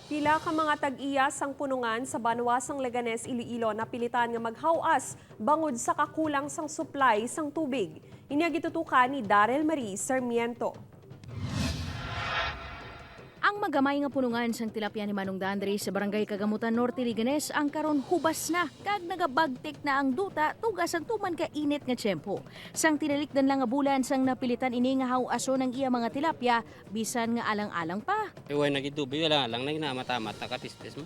Pila ka mga tag-iya sang punungan sa Banwasang Leganes, Iloilo na pilitan nga maghawas bangod sa kakulang sang supply sang tubig. Inya gitutukan ni Darrell Marie Sarmiento. Ang magamay nga punungan sang tilapia ni Manong Dandre sa Barangay Kagamutan Norte, Liganes ang karon hubas na kag nagabagtik na ang duta tugas ang tuman ka init nga tiyempo. Sang tinalikdan lang nga bulan sang napilitan ini nga hawaso ng iya mga tilapia bisan nga alang-alang pa. Iwan na gitubi, wala lang na matamat nakatistis mo.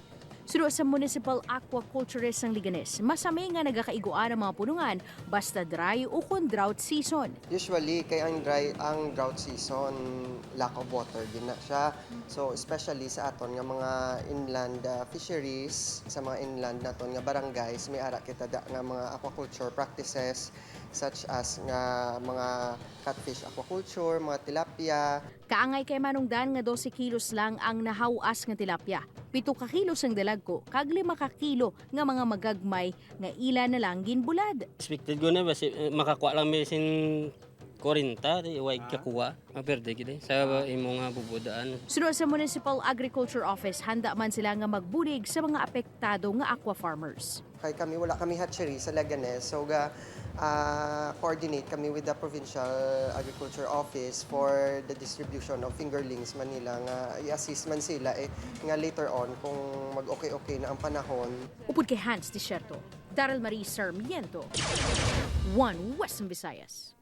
Sudo sa Municipal Aquaculturist ng Liganes, masami nga nagakaiguan ang mga punungan basta dry o kung drought season. Usually, kay ang drought season, lack of water din na siya. So, especially sa aton nga mga inland fisheries, sa mga inland naton nga barangays, may ara kita nga mga aquaculture practices such as nga mga catfish aquaculture, mga tilapia. Kaangay kay Manong Dan nga 12 kilos lang ang nahawas nga tilapia. 7 ka kilos ang dalagko, kag 5 ka kilo nga mga magagmay nga ila na lang ginbulad. Expected ko na ba, makakuha lang may sin 40, iwag kakuha. Maperde kita sa imong nga bubudaan. Sunod sa Municipal Agriculture Office, handa man sila nga magbulig sa mga apektado nga aqua farmers. Kay kami, wala kami hatchery sa Leganes. So, coordinate kami with the Provincial Agriculture Office for the distribution of fingerlings Manila nga i-assist man sila nga later on kung mag-okay na ang panahon. Upod kay Hans Desierto, Darrell Marie Sarmiento, One Western Visayas.